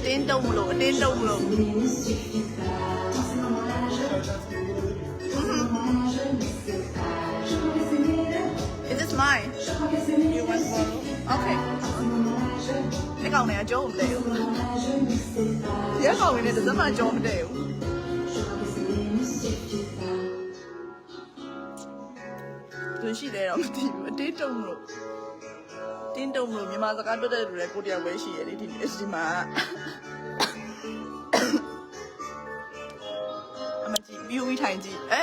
တင်းတုံမလို့အတင်းတုံမလို့ Is this mine? You want to borrow? Okay. ဒီကောင်နဲ့အကျုံးမတည့်ဘူး။ဒီကောင်နဲ့တစ်စက်မှအကျုံးမတည့်ဘူး။သူရှိတယ်တော့မသိဘူး။အတင်းတုံလို့တင်းတုံလို့မြန်မာစကားပြောတဲ့လူတွေကိုတရားဝဲရှိရတယ်ဒီမှာအမကြီးပြီးထိုင်ကြည့်အဲ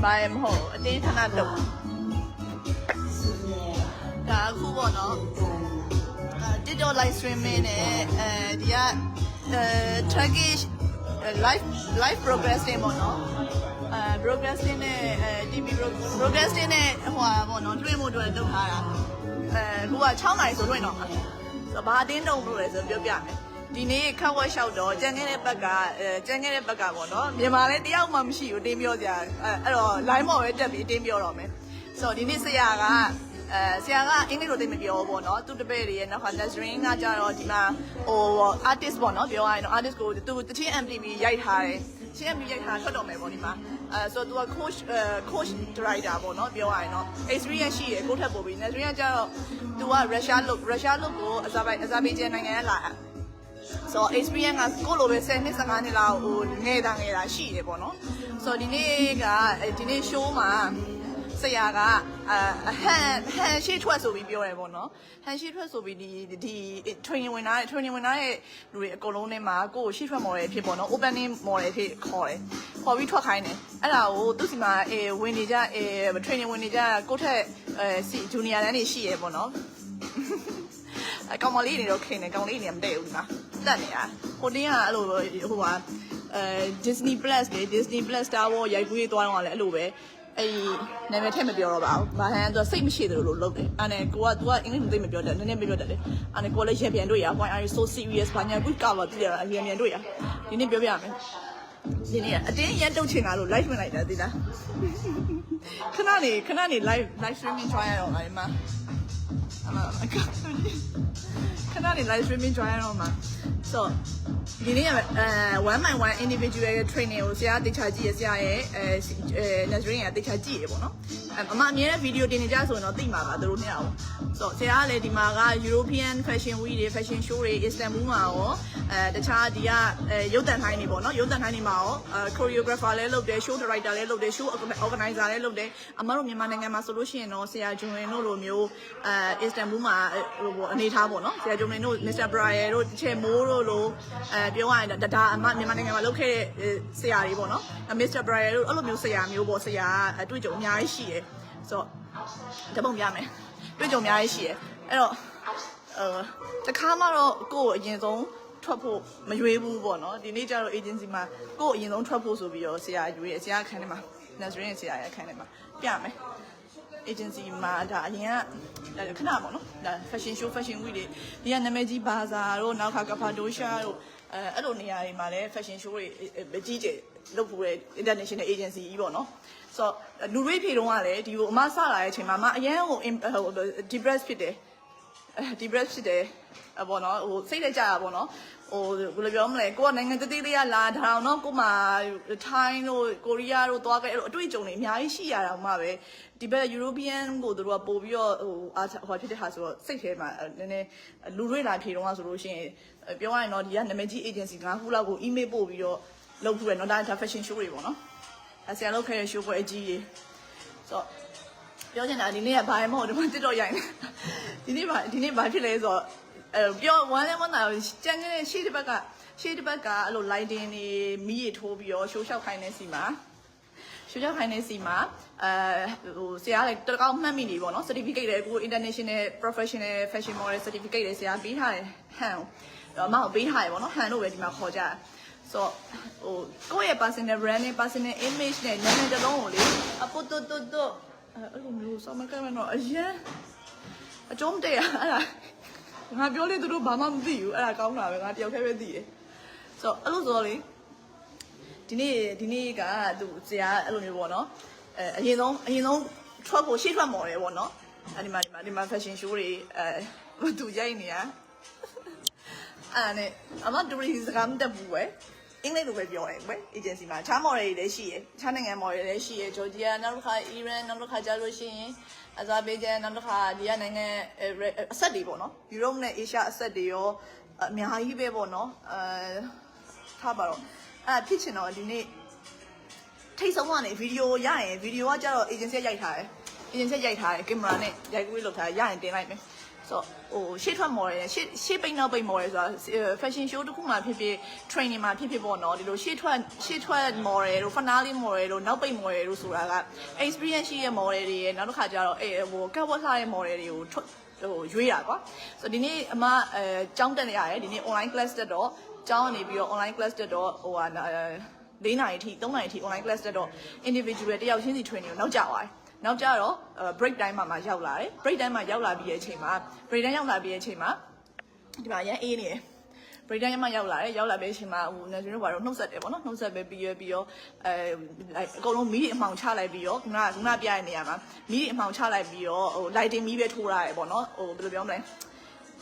ဘာမဟုတ်အတင်းထနာတော့ဒါအခုပေါ့နော် TikTok live streaming နဲ့ဒီကTurkish live broadcasting ပေါ့နော်broadcasting နဲ့TV broadcasting နဲ့ဟိုပါပေါ့နော်လွှင့်ဖို့အတွက်လုပ်ထားတာခုက6နာရီဆိုလွှင့်တော့မှာဆိုတော့ဘာအတင်းတုံလို့လဲဆိုပြောပြမယ်ဒီနေ့ခက်ဝက်လျှောက်တော့ကြံခဲ့တဲ့ဘက်ကပေါ့နော်မြန်မာလည်းတယောက်မှမရှိဘူးတင်းပြောကြအဲ့တော့ line ပေါ်ပဲတက်ပြီးတင်းပြောတော့မယ်ဆိုတော့ဒီနေ့ဆရာကအင်္ဂလိပ်လိုသိမပြောဘူးပေါ့နော်သူတပည့်တွေရဲ့နောက်က Nazrin ကကြတော့ဒီမှာဟို artist ပေါ့နော်ပြောရရင်တော့ artist ကိုသူတချင်း MTV ရိုက်ထားတယ်ချင်း MTV ရိုက်ထားထွက်တော့မယ်ပေါ့ဒီမှာဆိုတော့သူက coach director ပေါ့နော်ပြောရရင်တော့ experience ရှိရကိုထက်ပို့ပြီး Nazrin ကကြတော့သူက Russia လို့ကိုအဇာဘိုင်ဂျန်နိုင်ငံကလာဆိုတော့ experience ကကိုလိုပဲ10နှစ်15နှစ်လောက်ဟိုငယ်တာရှိတယ်ပေါ့နော်ဆိုတော့ဒီနေ့ show မှာဆရာကဟန်ရှိထွက်ဆိုပြီးပြောတယ်ပေါ့နော်ဟန်ရှိထွက်ဆိုပြီးဒီ training ဝင်ထားတဲ့လူတွေအကုန်လုံးထဲမှာကိုယ်ရှိထွက် model ဖြစ်ပေါ့နော် opening model ဖြစ်ခေါ်ပြီးထွက်ခိုင်းတယ်အဲ့ဒါကိုသူစီမှာဝင်နေကြtraining ဝင်နေကြကိုယ့်ထက်junior တန်းတွေရှိရပေါ့နော်ကောင်မလေးတွေတော့ခင်တယ်ကောင်လေးတွေမတည့်ဘူးဒီမှာတက်နေတာဟိုတင်းကအဲ့လိုဟိုပါDisney Plus လေ Disney Plus Star Wars ရိုက်ကူးရေးသွားတော့လည်းအဲ့လိုပဲအဲ့နာမည်ထည့်မပြောတော့ပါဘူး။ဘာဟန်သူကစိတ်မရှိသလိုလုပ်တယ်။အဲ့နဲ့သူကအင်္ဂလိပ်သိမပြောတတ်နည်းနည်းပြောတတ်တယ်။အဲ့နဲ့ကိုလည်းရပြန်တွေ့ရ why are you so serious ဘာညာကိုကောက်ပါသိတယ်အပြန်တွေ့ရ။ဒီနေ့ပြောပြရမယ်။ဒီနေ့အတင်းရန်တုတ်ချင်တာလို့ live ဝင်လိုက်တာသိလား။ခဏနေ live streaming ကြွားရတော့မှာဒီမှာခဏနေ live streaming ကြွားရတော့မှာ so ဒီနေ့1 individual training ကိုဆရာတေချာကြည့်ရဆရာရဲ့Nazrin ကတေချာကြည့်ရပေါ့နော်အမအမြဲတမ်းဗီဒီယိုတင်နေကြဆိုရင်တော့သိမှာပါသူတို့နှစ်ယောက်ဆိုဆရာကလည်းဒီမှာက European Fashion Week တွေ Fashion Show တွေ Istanbul မှာရောတခြားဒီကရုပ်သံထိုင်းတွေပေါ့နော်ရုပ်သံထိုင်းတွေမှာရော choreographer လည်းလုပ်တယ် show director လည်းလုပ်တယ် show organizer လည်းလုပ်တယ်အမတို့မြန်မာနိုင်ငံမှာဆိုလို့ရှိရင်တော့ဆရာဂျွန်ဝင်တို့လိုမျိုးIstanbul မှာအနေထားပေါ့နော်ဆရာဂျွန်ဝင်တို့ Mr. Brian တို့ချေမိုးတို့လိုပြောရရင်ဒါအမမြန်မာနိုင်ငံမှာလုပ်ခဲ့တဲ့ဆရာတွေပေါ့နော် Mr. Brian တို့အဲ့လိုမျိုးဆရာမျိုးပေါ့ဆရာအတွေ့အကြုံအများကြီးရှိတယ်ဆိုတော့တပုံပြမယ်တွေ့ကြုံအများကြီးရှိတယ်အဲ့တော့တခါမှတော့ကိုယ့်ကိုအရင်ဆုံးထွက်ဖို့မရွေးဘူးပေါ့နော်ဒီနေ့ကျတော့ agency မှာကိုယ့်အရင်ဆုံးထွက်ဖို့ဆိုပြီးတော့ဆရာရွေးရဆရာခန်းထဲမှာ Nazrin ရဲ့ဆရာရဲ့ခန်းထဲမှာပြမယ် agency မှာဒါအရင်ကခဏပေါ့နော်ဒါ fashion show fashion week တွေဒီကနာမည်ကြီးဘာသာတို့နောက်ကကဖာဒိုရှာတို့အဲ့လိုနေရာတွေမှာလည်း fashion show တွေအကြီးကျယ်လုပ်ဖို့ international agency ကြီးပေါ့နော်ဆိုတော့လူတွေဖြေတော့ကလည်းဒီကိုအမစလာတဲ့အချိန်မှာအရန်ဟို depress ဖြစ်တယ်depress ဖြစ်တယ်ပေါ့နော်ဟိုစိတ်လက်ကြတာပေါ့နော်ဟိုဘယ်လိုပြောမလဲကိုကနိုင်ငံတသေးလေးကလာထားအောင်နော်ကိုမှထိုင်းတို့ကိုရီးယားတို့သွားခဲ့အဲ့လိုအတွေ့အကြုံတွေအများကြီးရှိရတာမှပဲဒီဘက် European ကိုတို့ကပို့ပြီးတော့ဟိုဖြစ်တဲ့ဟာဆိုတော့စိတ်ထဲမှာနည်းနည်းလူတွေလာဖြေတော့ဆိုလို့ရှိရင်ပြောရရင်တော့ဒီကနာမည်ကြီး agency ကခုလောက်ကို email ပို့ပြီးတော့လုပ်ဖို့ရနော်ဒါ fashion show တွေပေါ့နော်ဆရာလုပ်ခဲ့တဲ့ show ပွဲအကြီးကြီးဆိုတော့ပြောချင်တာဒီနေ့ကဘာမှမဟုတ်ဒီမှာ TikTok ရိုက်နေဒီနေ့ဘာဖြစ်လဲဆိုတော့ပြောဝမ်းတာကြံနေတဲ့ရှေ့တစ်ဘက်ကအဲ့လို lighting တွေမီးရထိုးပြီးတော့ show လျှောက်ခိုင်းနေစီမှာဟိုဆရာလည်းတကောက်မှတ်မိနေပေါ့နော် certificate တွေကို international professional fashion model certificate တွေဆရာပေးထားတယ်ဟန်အမကိုပေးထားတယ်ပေါ့နော်ဟန်လို့ပဲဒီမှာခေါ်ကြတယ်ဆိုတော့ကိုယ့်ရဲ့ personal brand နဲ့ personal image နဲ့နာမည်တစ်လုံးကိုလေအပုတ်တွတ်အဲ့လိုမျိုးဆောမကမတော့အရင်အကျုံးတရအဲ့ဒါ ငါပြောလေသူတို့ဘာမှမသိဘူးအဲ့ဒါကောင်းတာပဲငါတယောက်တည်းပဲသိတယ်ဆိုတော့အဲ့လိုဆိုတော့လေဒီနေ့ကသူဆရာအဲ့လိုမျိုးပေါ့နော်အရင်ဆုံးထွက်ဖို့ရှေ့ထွက်မော်တယ်ပေါ့နော်အဲ့ဒီမှာ fashion show တွေသူရိုက်နေရအဲ့နဲ့အမတူရီစကားမတက်ဘူးပဲအင်္ဂလိပ်လိုပဲပြောတယ်ကွယ် agency မှာခြားမော်တွေလည်းရှိရယ်ခြားနိုင်ငံမော်တွေလည်းရှိရယ်ဂျော်ဂျီယာနောက်တစ်ခါအီရန်နောက်တစ်ခါကြာလို့ရှိရင်အဇာဘိဂျန်နောက်တစ်ခါဒီကနိုင်ငံအဆက်တွေပေါ့နော်ယူရိုပနဲ့အေးရှားအဆက်တွေရောအများကြီးပဲပေါ့နော်ထားပါတော့အဲ့ဖြစ်ချင်တော့ဒီနေ့ထိတ်ဆုံးကနေဗီဒီယိုရရင်ဗီဒီယိုကကျတော့ agency ရိုက်ထားတယ်ကင်မရာနဲ့ရိုက်ကူးလုပ်ထားရရင်တင်လိုက်မယ်ဆိုဟိုရှေ့ထွက်မော်တယ်ရှေ့ပိတ်နောက်ပိတ်မော်တယ်ဆိုတာ fashion show တခုမှဖြစ်ဖြစ် training မှာဖြစ်ပေါ့နော်ဒီလိုရှေ့ထွက်မော်တယ်တို့ finale မော်တယ်တို့နောက်ပိတ်မော်တယ်တို့ဆိုတာက experience ရှိတဲ့မော်တယ်တွေရဲ့နောက်တစ်ခါကျတော့ဟိုကတ်ဝတ်ထားတဲ့မော်တယ်တွေကိုဟိုရွေးတာကွာဆိုဒီနေ့အမကျောင်းတက်နေရတယ်ဒီနေ့ online class တက်တော့ကျောင်းကနေပြီးတော့ online class တက်တော့ဟိုဟာ4နာရီထိ3နာရီထိ online class တက်တော့ individual တယောက်ချင်းစီ training ကိုနောက်ကျသွားတယ်နောက်ကျတော့ break time မှာရောက်လာတယ် break time မှာရောက်လာပြီးတဲ့အချိန်မှာ break time ရောက်လာပြီးတဲ့အချိန်မှာဒီမှာရန်အေးနေတယ် break time မှာရောက်လာပြီးတဲ့အချိန်မှာဟိုနေကျွန်တော်ဘာလို့နှုတ်ဆက်တယ်ပေါ့နော်နှုတ်ဆက်ပဲပြီးတော့အကုန်လုံးမီးတွေအမှောင်ချလိုက်ပြီးတော့ခုနပြရတဲ့နေရာမှာမီးတွေအမှောင်ချလိုက်ပြီးတော့ဟို lighting မီးပဲထိုးထားတယ်ပေါ့နော်ဟိုဘယ်လိုပြောမလဲ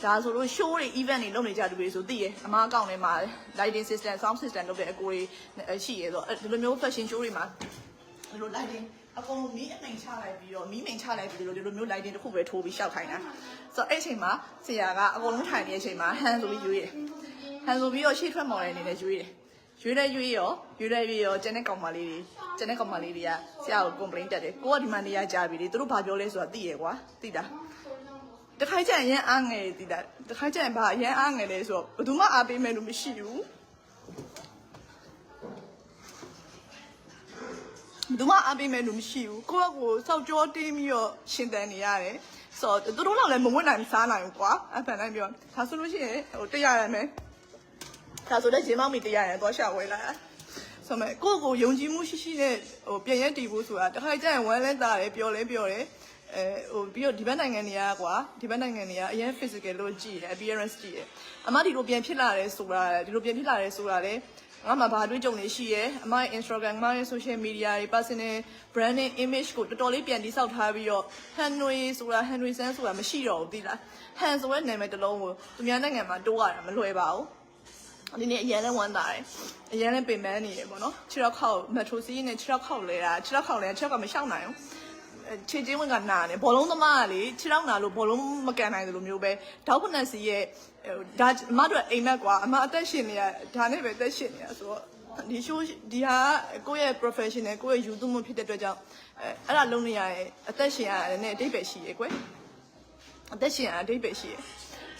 ဒါဆိုလို့ show တွေ event တွေလုပ်နေကြတူတွေဆိုသိရအမားအကောင့်ထဲမှာ lighting system sound system လုပ်တဲ့အကိုတွေရှိရဆိုဒီလိုမျိုး fashion show တွေမှာဒီလို lighting အကုန်မီးအမိန်ချလိုက်ပြီးတော့မီးမိန်ချလိုက်ပြီးတော့ဒီလိုမျိုး lighting တစ်ခုပဲထိုးပြီးရှောက်ခိုင်းတာဆိုတော့အဲ့အချိန်မှာဆရာကအကုန်လုံးထိုင်နေတဲ့အချိန်မှာ hand ဆိုပြီးရွေးတယ် hand ဆိုပြီးတော့ရှေ့ထွက်မော်တဲ့အနေနဲ့ရွေးတယ်ရွေးရောကျန်တဲ့ကောင်မလေးတွေကဆရာကို complaint တက်တယ်ကိုကဒီမှာနေရကြပြီလေသူတို့ဘာပြောလဲဆိုတာသိရကွာသိတာတခါကျရင်ရမ်းအားငယ်သိတာတခါကျရင်ဘာရမ်းအားငယ်လဲဆိုတော့ဘယ်သူမှအားပေးမယ်လို့မရှိဘူးဘယ်သူမှအားပေးမယ်လို့မရှိဘူးကိုယ့်ကိုစောက်ကြောတင်းပြီးတော့ရှင်တန်နေရတယ်ဆိုတော့သူတို့တော့လည်းမဝတ်နိုင်စားနိုင်ဘူးကွာအဲ့ဖန်တိုင်းပြောဒါဆိုလို့ရှိရင်ဟိုတက်ရရမယ်ဒါဆိုလည်းဂျင်းမောက်မီတက်ရရင်တော့ရှာဝဲလာဆိုမဲ့ကိုယ့်ကိုယုံကြည်မှုရှိနဲ့ဟိုပြန်ရဲတည်ဖို့ဆိုတာတခါကျရင်ဝမ်းလဲတာတယ်ပြောတယ်ဟိုပြီးတော့ဒီဘက်နိုင်ငံတွေကအရင် physical လို့ကြည့်တယ် appearance ကြည့်တယ်အမဒီလိုပြန်ဖြစ်လာတယ်ဆိုတာလေငါမှဘာတွေးကြုံနေရှိရဲအမရဲ့ Instagram အမရဲ့ social media တွေ personal branding image ကိုတော်တော်လေးပြန်တိစောက်ထားပြီးတော့ Henry San ဆိုတာမရှိတော့ဘူးသိလား Han ဆိုတဲ့နာမည်တစ်လုံးကိုသူများနိုင်ငံမှာတိုးရတာမလွယ်ပါဘူးဒီနေ့အရင်လဲဝမ်းသာတယ်အရင်လဲပင်ပန်းနေတယ်ပေါ့နော်ခြေထောက်ခေါက် metro စီးနဲ့ခြေထောက်ခေါက်လဲတာခြေထောက်ကမရှောက်နိုင်ဘူးခြေချင်းဝင်ကနာတယ်ဘောလုံးသမားကလေခြေထောက်နာလို့ဘောလုံးမကန်နိုင်တယ်လို့မျိုးပဲဒေါက်ဖနက်စီရဲ့ဒါအမတို့အိမ်မက်ကွာအမအသက်ရှင်နေရဒါနဲ့ပဲအသက်ရှင်နေရဆိုတော့ဒီ show ဒီဟာကိုယ့်ရဲ့ professional ကိုယ့်ရဲ့ YouTube မှုဖြစ်တဲ့အတွက်ကြောင့်အဲ့ဒါလုံးနေရရဲ့အသက်ရှင်ရတယ်နဲ့အတိတ်ပဲရှိရယ်ကွယ်အသက်ရှင်ရအတိတ်ပဲရှိရယ်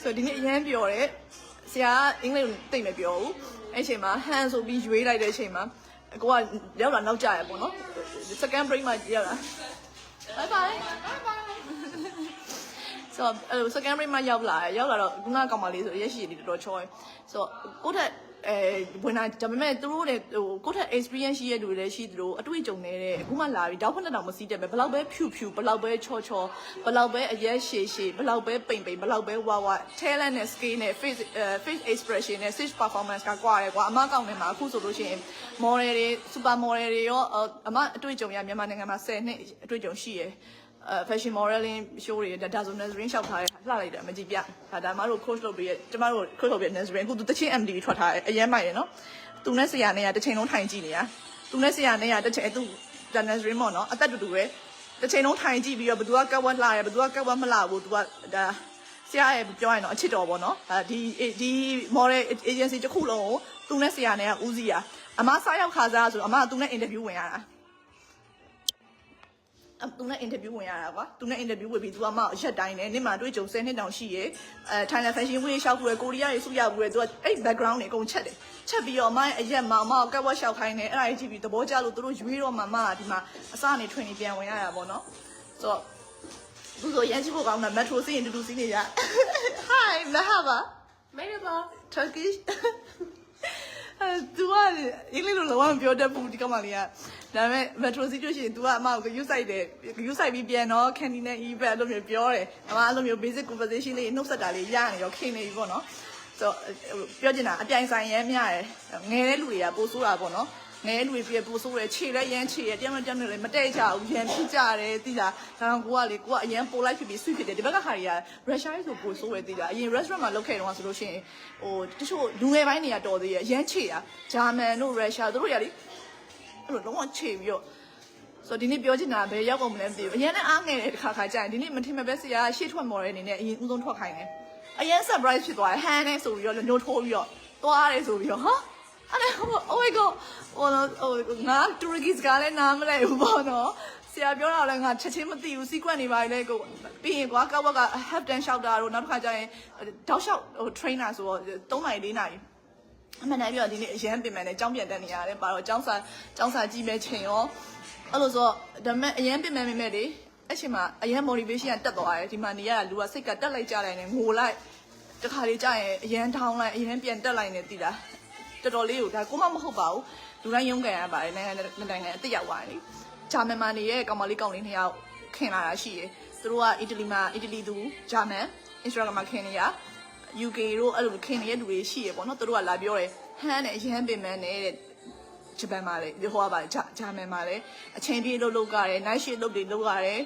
ဆိုတော့ဒီနေ့အရန်ပြောတယ်ဆရာအင်္ဂလိပ်ကိုသိမပြောဘူးအဲ့ချိန်မှာ hand ဆိုပြီးရွေးလိုက်တဲ့အချိန်မှာကိုကရောက်လာနောက်ကျရပေါ့နော် second break မှာရောက်လာ bye bye so second break မှာရောက်လာတော့ခုနကောင်မလေးဆိုရက်ရှိနေတော်ချောဆိုကိုထက်ဝင်လာဒါပေမဲ့သူတို့လည်းဟိုကိုထက် experience ရှိရတဲ့လူတွေလည်းရှိသလိုအတွေ့အကြုံနေတဲ့အခုမှလာပြီးတောက်ဖက်တောင်မစီးတက်ပဲဘလောက်ပဲဖြူဘလောက်ပဲချောဘလောက်ပဲအရက်ရှည်ဘလောက်ပဲပိန်ဘလောက်ပဲဝါ talent နဲ့ skill နဲ့ face expression နဲ့ stage performance ကကွာတယ်ကွာအမကောင်ထဲမှာအခုဆိုလို့ရှိရင် model တွေ super model တွေရောအမအတွေ့အကြုံရမြန်မာနိုင်ငံမှာ10နှစ်အတွေ့အကြုံရှိရယ်fashion modeling show တွေဒါဆို Nazarene ရှောက်ထားတယ်လှလိုက်တယ်မကြည့်ပြဒါမှတို့ coach လုပ်ပြီးကျမတို့ coach လုပ်ပြီး Nazarene အခုသူတချင်း MD ထွက်ထားတယ်အရင်မှရယ်နော်သူနဲ့ဆရာနဲ့ကတစ်ချိန်လုံးထိုင်ကြည့်နေရသူနဲ့ဆရာနဲ့ကတစ်ချိန်သူ Nazarene ပေါ့နော်အသက်တူတူပဲတစ်ချိန်လုံးထိုင်ကြည့်ပြီးတော့ဘသူကကတ်ဝတ်လှရဲဘသူကကတ်ဝတ်မလှဘူးသူကဒါဆရာရဲ့ပြောရရင်တော့အချစ်တော်ပေါ့နော်ဒီ model agency တစ်ခုလုံးကိုသူနဲ့ဆရာနဲ့ကဦးစီးရအမစားရောက်ခါစားဆိုတော့အမကသူနဲ့ interview ဝင်ရတာသူနဲ့ interview ဝင်ရတာကွာသူနဲ့ interview ဝင်ပြီးသူကမှရက်တိုင်းနဲ့နေ့မှတွေ့ကြုံ10နှစ်တောင်ရှိရဲThailand fashion week ရှောက်ဘူးရယ်ကိုရီးယားရေစုရဘူးရယ်သူကအဲ့ background တွေအကုန်ချက်တယ်ချက်ပြီးတော့အမရဲ့အရက်မှာအမကတ်ဝက်ရှောက်ခိုင်းတယ်အဲ့ဒါကြီးကြည့်ပြီးသဘောကျလို့သူတို့ရွေးတော့မှမဒီမှာအစနေ training ပြန်ဝင်ရတာပေါ့နော်ဆိုတော့သူဆိုရန်ရှိဖို့ကောင်းတာ metro စီးရင်တူတူစီးနေကြ Hi merhaba Merhaba Turkish သူကအင်္ဂလိပ်လိုလုံးဝမပြောတတ်ဘူးဒီကောင်မလေးကဒါပေမဲ့ metro situation သူကအမကိုယူဆိုင်တယ်ယူဆိုင်ပြီးပြန်တော့ candy နဲ့ e ဘက်အဲ့လိုမျိုးပြောတယ်အမအဲ့လိုမျိုး basic conversation လေးနှုတ်ဆက်တာလေးရနေရောခင်နေပြီပေါ့နော်ဆိုပြောချင်တာအပြိုင်ဆိုင်ရဲမြရတယ်ငယ်တဲ့လူတွေကပို့ဆိုးတာပေါ့နော်ငယ်လူတွေပြပို့ဆိုးတယ်ခြေလည်းရမ်းခြေရတယောက်နဲ့တယောက်နဲ့လည်းမတည့်ကြဘူးရမ်းဖြစ်ကြတယ်သိလားဒါတော့ကိုကအရန်ပို့လိုက်ဖြစ်ပြီးဆွဖြစ်တယ်ဒီဘက်ကခါတွေကရုရှားဆိုပို့ဆိုးတယ်သိလားအရင် restaurant မှာလုပ်ခဲ့တော့ဆိုလို့ရှိရင်ဟိုတချို့လူငယ်ပိုင်းတွေကတော်သေးရရမ်းခြေရဂျာမန်တို့ရုရှားတို့ရလေအဲ့လိုလုံးဝခြေပြီးတော့ဆိုဒီနေ့ပြောချင်တာဘယ်ရောက်ကုန်မလဲမသိဘူးအရင်ကအားငယ်တဲ့ခါကြာရင်ဒီနေ့မထင်မဲ့ပဲဆရာရှေ့ထွက်မော်တဲ့အနေနဲ့အရင်ဦးဆုံးထွက်ခိုင်းတယ်အရင် surprise ဖြစ်သွားတယ်ဟန်နဲ့ဆိုပြီးတော့ညှိုးထိုးပြီးတော့သွားတယ်ဆိုပြီးတော့ဟာအဲ့ဒါ oh my god ဟိုငါတူရကီစကားလည်းနားမလဲဘူးပေါ့နော်ဆရာပြောတာလည်းငါချက်ချင်းမသိဘူးစီကွက်နေပါလေကိုပြီးရင်ကွာကောက်က half dance လျှောက်တာတို့နောက်တစ်ခါကျရင်တောက်လျှောက်ဟို trainer ဆိုတော့3နာရီ4နာရီအမှန်တမ်းပြောဒီနေ့အရန်ပြင်မယ်နဲ့ကြောင်းပြန်တက်နေရတယ်ပါတော့ကျောင်းစာကြည့်မဲ့ချိန်ရောအဲ့လိုဆိုဒါမဲ့အရန်ပြင်မယ်မိမဲ့လေအဲ့ချိန်မှာအရန် motivation ကတက်သွားတယ်ဒီမှာနေရတာလူကစိတ်ကတက်လိုက်ကြတယ်နဲ့ငိုလိုက်တခါလေးကြာရင်အရန်ထောင်းလိုက်အရန်ပြန်တက်လိုက်နေသိလားတော်တော်လေးကိုဒါကိုမဟုတ်ပါဘူးလူတိုင်းရုံးကန်ရပါတယ်နိုင်ငံတိုင်းအစ်စ်ရောက်သွားတယ်ဂျာမန်မှာနေရဲ့ကောင်မလေးကောင်လေးနှစ်ယောက်ခင်လာတာရှိတယ်သူတို့ကအီတလီသူဂျာမန် Instagram မှာခင်နေရ UK တို့အဲ့လိုခင်နေတဲ့လူတွေရှိရပေါ့နော်သူတို့ကလာပြောတယ်ဟန်းနဲ့ရဟန်းပင်မန်းနဲ့တဲ့ဂျပန်မှာလေဟိုကပါဂျာမန်မှာလေအချိန်ပြေးလုပ်ကြတယ် night shift လုပ်ရတယ်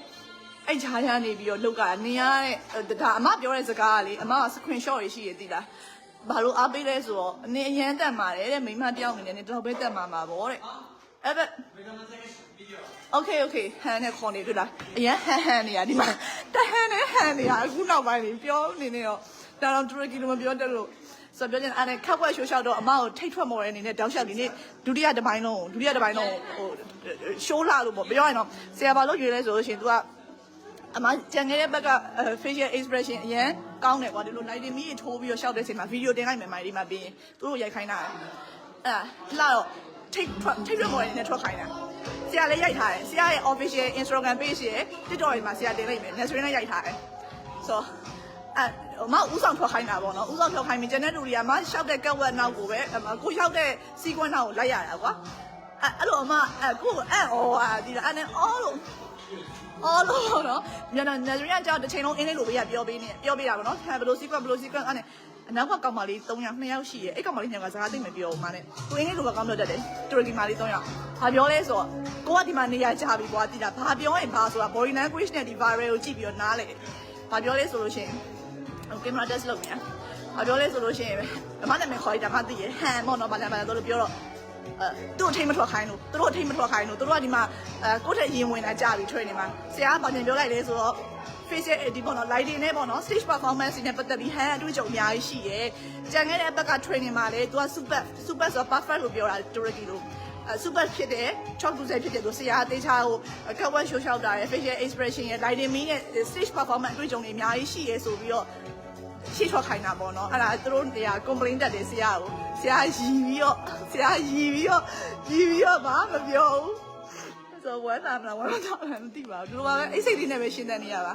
အဲ့ဂျာရနေပြီးတော့လုပ်ကြတာနေရတဲ့ဒါအမပြောတဲ့စကားကလေအမက screenshot တွေရှိရသိလားဘာလို့အားပေးလဲဆိုတော့အနေအရန်တက်မှာတဲ့မိမတယောက်အနေနဲ့တော့ပဲတက်မှာပါဗောတဲ့အဲ့ဒါ okay ဟန်နဲ့ခေါ်နေတွေ့လားအရန်ဟန်နေရဒီမှာတဟန်နဲ့ဟန်နေရအခုနောက်ပိုင်းနေပြောနေနေတော့ဒါတော့တူရကီလိုမပြောတတ်လို့ဆိုပြောချင်အဲ့နဲ့ခက်ွက်ရှိုးလျှောက်တော့အမကိုထိတ်ထွက်မော်တဲ့အနေနဲ့တောက်လျှောက်ဒီနေ့ဒုတိယတစ်ပိုင်းလုံးဟိုရှိုးလာလို့ပေါ့ပြောရရင်တော့ဆရာဘာလို့ရွေးလဲဆိုလို့ရှိရင် तू ကအမကြံခဲ့တဲ့ဘက်က facial expression အရင်ကောင်းတယ်ကွာဒီလို lighting မီးထိုးပြီးတော့ရှောက်တဲ့အချိန်မှာ video တင်လိုက်မယ်မိုင်ဒီမှာပြီးရင်သူတို့ရိုက်ခိုင်းတာအဲ့လာတော့ထိတ်ထွက်ပေါ်နေထွက်ခိုင်းတာဆရာလည်းရိုက်ထားတယ်ဆရာရဲ့ official Instagram page ရဲ့ TikTok တွေမှာဆရာတင်လိုက်မယ် Nesrin နဲ့ရိုက်ထားတယ်ဆိုမဦးဆောင်ထွက်ခိုင်းတာပေါ့နော်ဦးဆောင်ထွက်ခိုင်းပြီးကျန်တဲ့လူတွေကမရှောက်တဲ့ကက်ဝက်နောက်ကိုပဲကိုရှောက်တဲ့စီကွန်းနောက်ကိုလိုက်ရတာကွာအဲ့လိုအမကိုဒီလားအဲ့အော်လို့နော်ညနေနေရကြောက်တစ်ချိန်လုံးအင်းလေးလိုပဲပြောပေးတာပေါ့နော်ဘယ်လို sequence အဲ့နဲ့အနောက်ကကောင်မလေး3ယောက်2ယောက်ရှိရဲ့အဲ့ကောင်မလေးညောင်ကစကားသိမပြောဘူးမနဲ့သူအင်းလေးလိုပဲကောင်းလို့တတ်တယ်တူရကီမလေး3ယောက်ဘာပြောလဲဆိုတော့ကိုကဒီမှာနေရကြပြီကွာတိတာဘာပြောရင်ဘာဆိုတာ body language နဲ့ဒီ viral ကိုကြည့်ပြီးတော့နားလေဘာပြောလဲဆိုလို့ရှိရင်ကင်မရာ test လုပ်နေတာဘာပြောလဲဆိုလို့ရှိရင်အမနာမည်ခေါ်ရတာမှသိရဟန်ပေါ့နော်ဘာလဲတော့ပြောတော့သူ့အထိမထွက်ခိုင်းလို့သူတို့အထိမထွက်ခိုင်းလို့သူတို့ကဒီမှာကိုယ့်ထက်ရင်ဝင်တာကြာပြီ training မှာဆရာကဘာပြန်ပြောလိုက်လဲဆိုတော့ facial ဒီပေါ့နော် lighting နဲ့ပေါ့နော် stage performance နဲ့ပတ်သက်ပြီးဟန်အတွေ့အကြုံအများကြီးရှိရဲကြံခဲ့တဲ့ဘက်က training မှာလေသူက super ဆို perfect လို့ပြောတာတူရကီလို့super ဖြစ်တယ် chalk to say ဖြစ်တယ်သူဆရာအသေးချာဟိုကက်ဝက်ရှိုးရှောက်တာရယ် facial expression ရယ် lighting နဲ့ stage performance အတွေ့အကြုံတွေအများကြီးရှိရဲဆိုပြီးတော့ရှေ့ထွက်ခိုင်းတာပေါ့နော်အဲ့ဒါသူတို့တရား complaint တက်တယ်ဆရာကိုဆရာရီပြီးတော့ဘာမပြောဘူးဆိုဝမ်းသာမလားဝမ်းသာမလားမသိပါဘူးဒီလိုပါပဲအိတ်စိတ်လေးနဲ့ပဲရှင်းတဲ့နေရပါ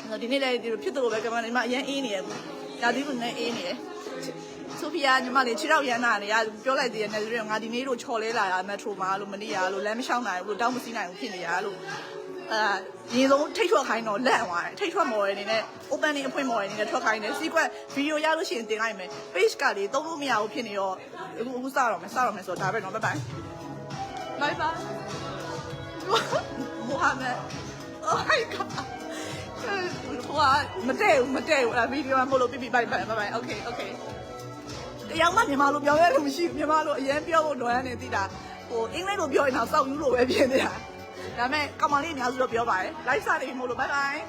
ဆိုဒီနေ့လည်းဒီလိုဖြစ်တော့ပဲကမ္ဘာနေမှာအရင်အေးနေရဘူးဒါသီးလို့နဲ့အေးနေတယ်ဆိုဖီယာညီမလေးခြေထောက်ရမ်းတာနေရပြောလိုက်သေးတယ်နဲ့ဆိုရင်ငါဒီနေ့လို့ချော်လဲလာတာမက်ထရိုမှာလို့မနေရလို့လမ်းမလျှောက်နိုင်ဘူးတောင်းမစီးနိုင်ဘူးဖြစ်နေရလို့ရေဆုံးထိတ်ထွက်ခိုင်းတော့လက်သွားတယ်ထိတ်ထွက်မော်ရနေနဲ့ open နေအဖွင့်မော်ရနေနဲ့ထွက်ခိုင်းတယ် sequence video ရလို့ရှိရင်တင်လိုက်မယ် page ကလေသုံးလို့မရဘူးဖြစ်နေတော့အခုစတော့မယ်ဆိုတော့ဒါပဲနော် bye bye bye bye Mohammed oh my god ဟိုမတည့်ဘူးအဲ့ဗီဒီယိုမှာမလို့ပြ bye bye okay တရားမှမြန်မာလိုပြောရလို့မရှိဘူးမြန်မာလိုအရင်ပြောဖို့တော့နေသိတာဟိုအင်္ဂလိပ်လိုပြောရင်တော့စောက်ယူလို့ပဲဖြစ်နေတာဒါပေမဲ့ကောင်မလေးအများစုတော့ပြောပါတယ် live စနေပြီမို့လို့ bye bye